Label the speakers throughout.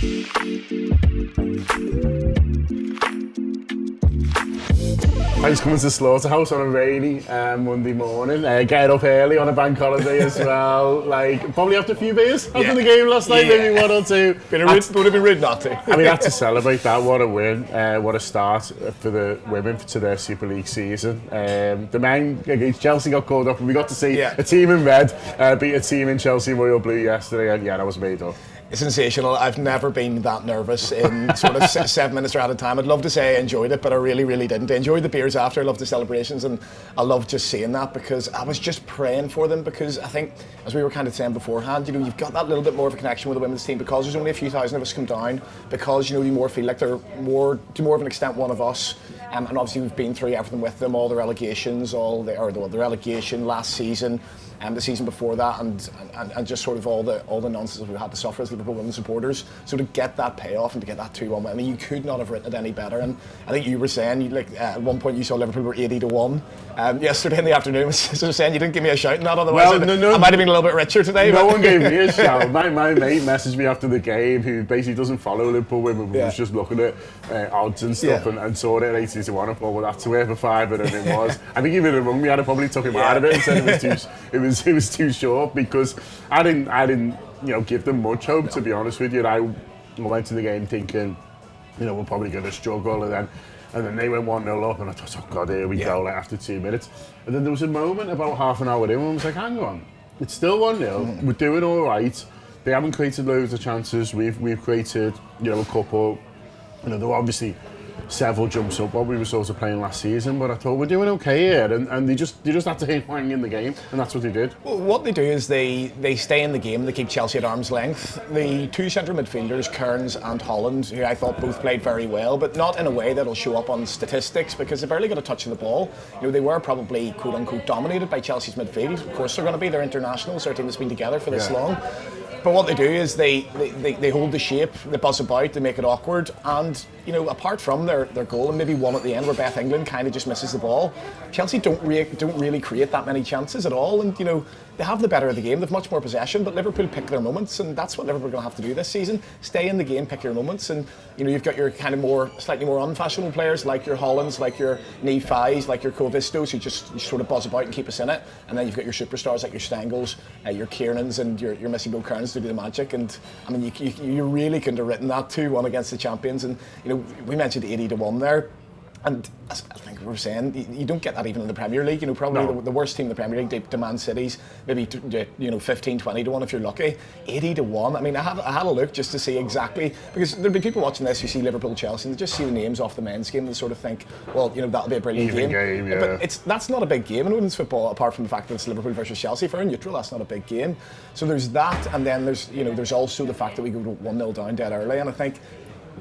Speaker 1: Thanks for coming to Slaughterhouse on a rainy Monday morning. Getting up early on a bank holiday as well. Like, probably after a few beers after the game last night, maybe one or two.
Speaker 2: Would have been rude not to.
Speaker 1: I mean, that's to celebrate that. What a win. What a start for the women to their Super League season. The men against Chelsea got called up, and we got to see a team in red beat a team in Chelsea Royal Blue yesterday, and that was made up.
Speaker 2: Sensational. I've never been that nervous in sort of 7 minutes or at a time. I'd love to say I enjoyed it, but I really, really didn't. I enjoyed the beers after. I loved the celebrations, and I loved just seeing that because I was just praying for them. Because I think, as we were kind of saying beforehand, you've got that little bit more of a connection with the women's team because there's only a few thousand of us come down. Because you more feel like they're more, to more of an extent, one of us. And obviously we've been through everything with them, all the relegations, the relegation last season. The season before that, and just sort of all the nonsense we've had to suffer as Liverpool women supporters. So to get that payoff and to get that 2-1 win, I mean, you could not have written it any better. And I think you were saying, at one point you saw Liverpool were 80-1 yesterday in the afternoon. So saying you didn't give me a shout in that, otherwise I might have been a little bit richer today.
Speaker 1: No one gave me a shout. My mate messaged me after the game, who basically doesn't follow Liverpool women, but was just looking at odds and stuff and saw it at 80-1 and thought, well, that's worth a fiver, and it was. I think even rung me, I'd have probably took him out of it and said it was too short, because I didn't give them much hope, to be honest with you. I went to the game thinking, we're probably going to struggle, and then they went 1-0 up, and I thought, oh God, here we go, like after 2 minutes. And then there was a moment about half an hour in when I was like, hang on, it's still 1-0, we're doing all right. They haven't created loads of chances. We've created, a couple. There were obviously several jumps up what we were sort of playing last season, but I thought we're doing okay here, and they just had to hang in the game, and that's what they did.
Speaker 2: Well, what they do is they stay in the game. They keep Chelsea at arm's length. The two central midfielders, Kearns and Holland, who I thought both played very well, but not in a way that'll show up on statistics, because they barely got a touch of the ball. They were probably quote unquote dominated by Chelsea's midfield. Of course they're going to be. They're internationals. Their team has been together for this long. But what they do is they hold the shape, they buzz about, they make it awkward, and apart from their goal and maybe one at the end where Beth England kind of just misses the ball, Chelsea don't really create that many chances at all, and they have the better of the game, they've much more possession, but Liverpool pick their moments, and that's what Liverpool are going to have to do this season. Stay in the game, pick your moments, and you've got your kind of slightly more unfashionable players like your Hollands, like your Nefis, like your Kovistos, who just sort of buzz about and keep us in it, and then you've got your superstars like your Stengels, your Kiernans, and your Missy Bo Kearns to do the magic. And I mean, you really couldn't have written that 2-1 against the champions. And we mentioned 80-1 there, and I think we were saying you don't get that even in the Premier League. Probably the worst team in the Premier League, to Man City's maybe 15-20-1 if you're lucky. 80-1. I mean, I had a look just to see exactly, because there'll be people watching this who see Liverpool Chelsea and they just see the names off the men's game and they sort of think, well, that'll be a brilliant game. But that's not a big game in women's football, apart from the fact that it's Liverpool versus Chelsea. For a neutral, that's not a big game. So there's that, and then there's also the fact that we go 1-0 down dead early, and I think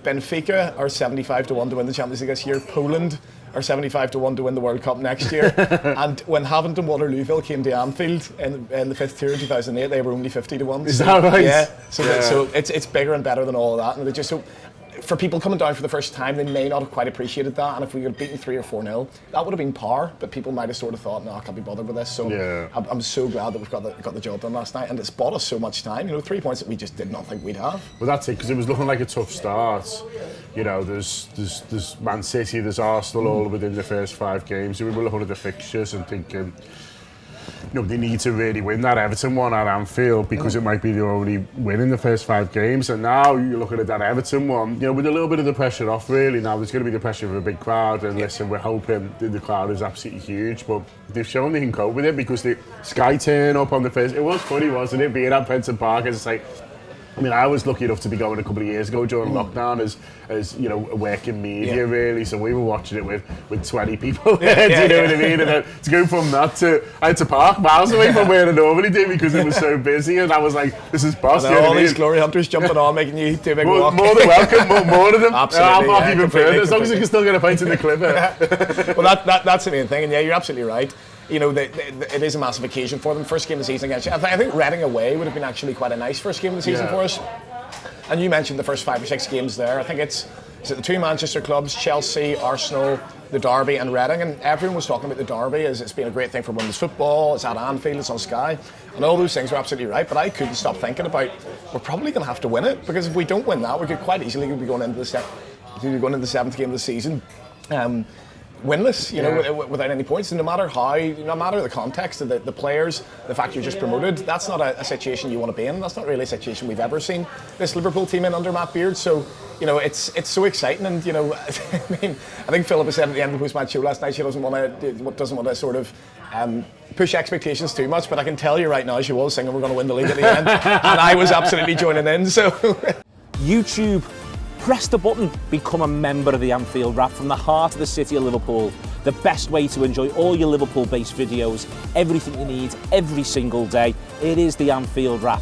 Speaker 2: Benfica are 75-1 to win the Champions League this year. Poland are 75-1 to win the World Cup next year. And when Havant Waterlooville came to Anfield in the fifth tier in 2008, they were only 50-1.
Speaker 1: Is that right?
Speaker 2: Yeah. So it's bigger and better than all of that. And they just for people coming down for the first time, they may not have quite appreciated that. And if we had beaten 3 or 4-0, that would have been par. But people might have sort of thought, no, I can't be bothered with this. So I'm so glad that we've got the job done last night, and it's bought us so much time. 3 points that we just did not think we'd have.
Speaker 1: Well, that's it, because it was looking like a tough start. There's Man City, there's Arsenal all within the first 5 games. So we were looking at the fixtures and thinking, they need to really win that Everton one at Anfield, because it might be the only win in the first 5 games. And now you're looking at that Everton one, with a little bit of the pressure off, really. Now there's going to be the pressure of a big crowd, and listen, we're hoping that the crowd is absolutely huge, but they've shown they can cope with it, because the Sky turn up on the first. It was funny, wasn't it, being at Prenton Park? It's like, I was lucky enough to be going a couple of years ago during lockdown as working media, really. So we were watching it with 20 people. Do you know what I mean? And then to go from that I had to park miles away from where I normally do, because it was so busy. And I was like, this is boss.
Speaker 2: And all these glory hunters jumping on, making you do a big walk.
Speaker 1: More than welcome, more of them.
Speaker 2: Absolutely.
Speaker 1: I'll even further, as long as I can still get a pint in the Clipper.
Speaker 2: Well, that's the main thing. And you're absolutely right. It is a massive occasion for them. First game of the season against. I think Reading away would have been actually quite a nice first game of the season for us. And you mentioned the first 5 or 6 games there. I think it's So the two Manchester clubs, Chelsea, Arsenal, the Derby and Reading, and everyone was talking about the Derby as it's been a great thing for women's football, it's at Anfield, it's on Sky, and all those things were absolutely right, but I couldn't stop thinking about, we're probably going to have to win it, because if we don't win that, we could quite easily be going into the seventh game of the season winless, you know, without any points. And no matter the context of the players, the fact you're just promoted, that's not a situation you want to be in. That's not really a situation we've ever seen this Liverpool team in under Matt Beard. So, you know, it's so exciting. And, you know, I mean, I think Philippa said at the end of the post-match show last night, she doesn't want to sort of push expectations too much. But I can tell you right now, she was singing we're going to win the league at the end, and I was absolutely joining in. So,
Speaker 3: YouTube. Press the button, become a member of the Anfield Wrap from the heart of the city of Liverpool. The best way to enjoy all your Liverpool-based videos, everything you need, every single day. It is the Anfield Wrap.